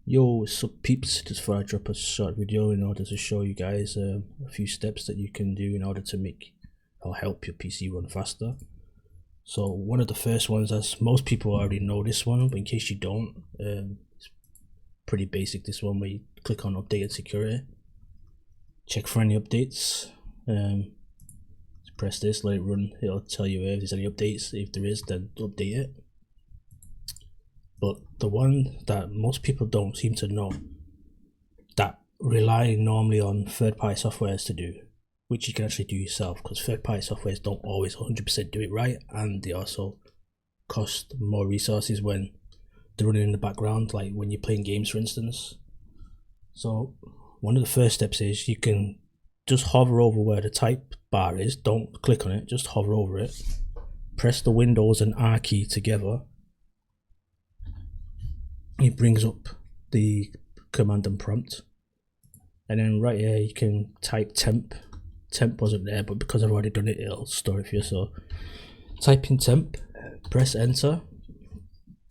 Yo, what's up peeps? Just thought I'd drop a short video in order to show you guys a few steps that you can do in order to make or help your PC run faster. So one of the first ones, as most people already know this one, but in case you don't, it's pretty basic. This one where you click on updated security, check for any updates, press this, let it run, it'll tell you if there's any updates. If there is, then update it. But the one that most people don't seem to know, that rely normally on third-party softwares to do, which you can actually do yourself, because third-party softwares don't always 100% do it right, and they also cost more resources when they're running in the background, like when you're playing games, for instance. So one of the first steps is you can just hover over where the type bar is. Don't click on it, just hover over it, press the Windows and R key together. It brings up the command and prompt, and then right here you can type temp. Temp wasn't there, but because I've already done it, it'll store it for you. So type in temp, press enter,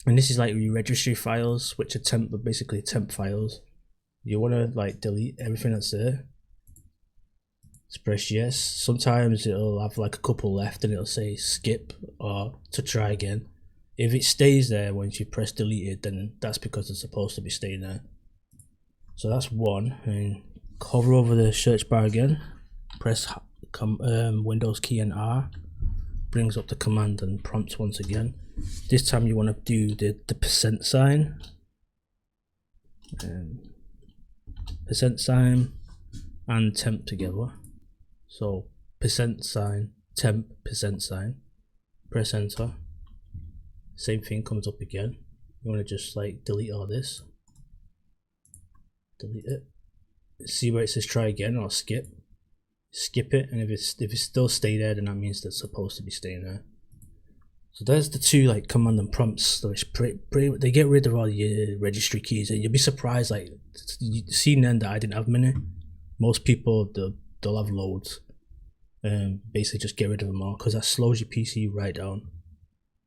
and this is like your registry files, which are temp, but basically temp files. You want to like delete everything that's there. Just press yes. Sometimes it'll have like a couple left and it'll say skip or to try again. If it stays there once you press delete it, then that's because it's supposed to be staying there. So that's one. And hover over the search bar again, press Windows key and R, brings up the command and prompt once again. This time you want to do the percent sign, and temp together. So percent sign, temp, percent sign, press enter. Same thing comes up again. You want to just like delete all this, delete it, see where it says try again or skip it, and if it's still stay there, then that means that's supposed to be staying there. So there's the two like command and prompts. They get rid of all your registry keys, and you'll be surprised, like you've seen then that I didn't have many. Most people they'll have loads, basically just get rid of them all, because that slows your PC right down.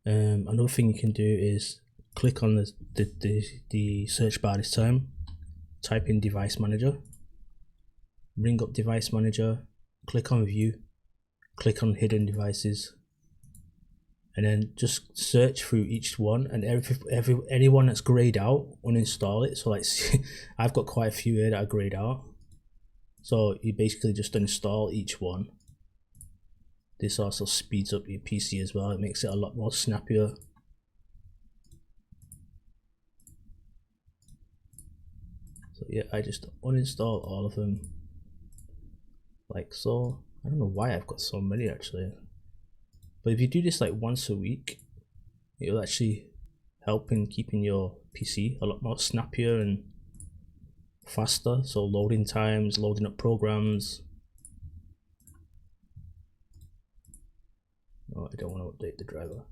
Another thing you can do is click on the search bar this time, type in device manager, bring up device manager, click on view, click on hidden devices, and then just search through each one, and anyone that's grayed out, uninstall it. So like I've got quite a few here that are grayed out, so you basically just install each one. This also speeds up your PC as well. It makes it a lot more snappier. So yeah, I just uninstall all of them like so. I don't know why I've got so many actually, but if you do this like once a week, it'll actually help in keeping your PC a lot more snappier and faster. So loading times, loading up programs. Oh, I don't want to update the driver.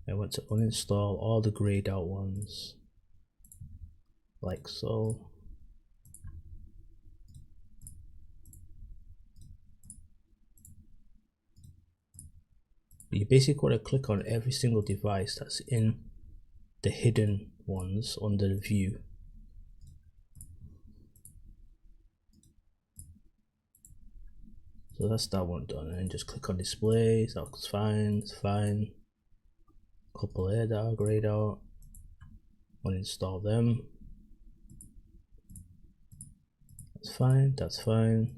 I want to uninstall all the grayed out ones, like so. You basically want to click on every single device that's in the hidden ones under the view. So that's that one done, and just click on display. So that's fine, it's fine. Couple here that are grayed out, uninstall them. That's fine, that's fine.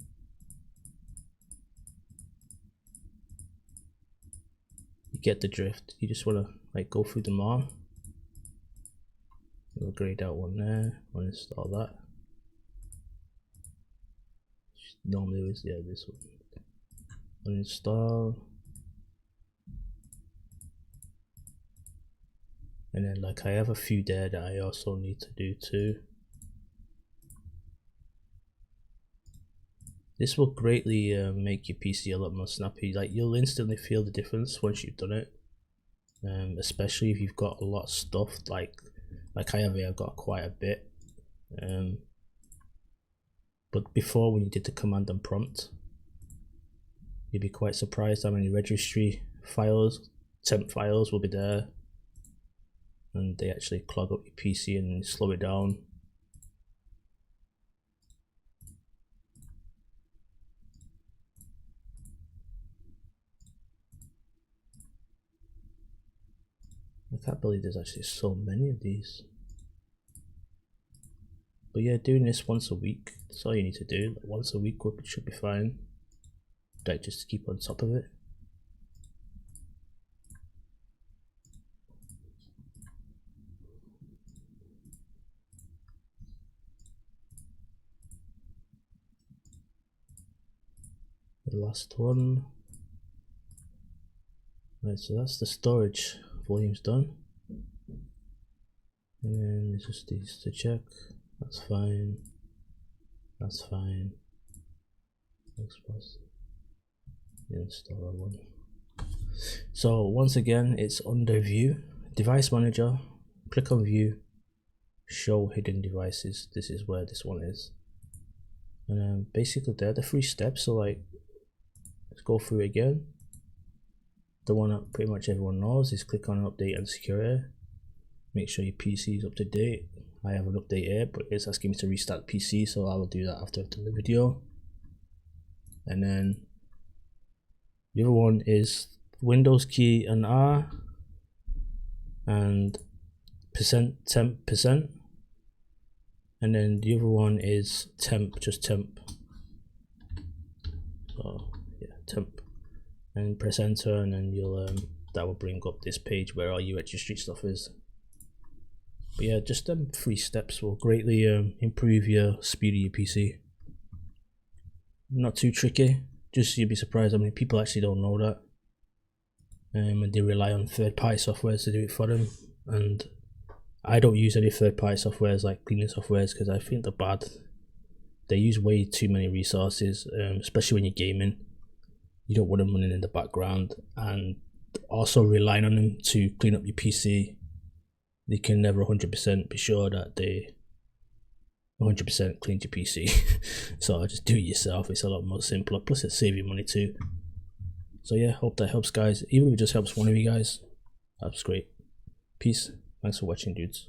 You get the drift. You just want to like go through them all. Little grayed out one there, uninstall that. Normally it was, yeah, this one. Uninstall, and then like I have a few there that I also need to do too. This will greatly make your PC a lot more snappy. Like you'll instantly feel the difference once you've done it, especially if you've got a lot of stuff like I have here. I've got quite a bit, but before, when you did the command and prompt, you'd be quite surprised how many registry files, temp files will be there, and they actually clog up your PC and slow it down. I can't believe there's actually so many of these. But yeah, doing this once a week, that's all you need to do. Like once a week should be fine. Like just to keep on top of it. The last one. Right, so that's the storage volumes done. And then it's just these to check. That's fine. That's fine. Expose. Install one. So once again, it's under View, Device Manager. Click on View, Show Hidden Devices. This is where this one is. And basically, they're the 3 steps. So like, let's go through it again. The one that pretty much everyone knows is click on Update and Security. Make sure your PC is up to date. I have an update here, but it's asking me to restart the PC, so I will do that after I've done the video. And then the other one is Windows key and R and %temp%. And then the other one is temp, just temp. So yeah, temp. And press enter, and then you'll that will bring up this page where all your registry stuff is. But yeah, just them 3 steps will greatly improve your speed of your PC. Not too tricky, just you'd be surprised how many people actually don't know that. And they rely on third-party softwares to do it for them. And I don't use any third-party softwares like cleaning softwares because I think they're bad. They use way too many resources, especially when you're gaming. You don't want them running in the background, and also relying on them to clean up your PC. They can never 100% be sure that they 100% cleaned your PC. So just do it yourself. It's a lot more simpler. Plus it saves you money too. So yeah, hope that helps, guys. Even if it just helps one of you guys, that's great. Peace. Thanks for watching, dudes.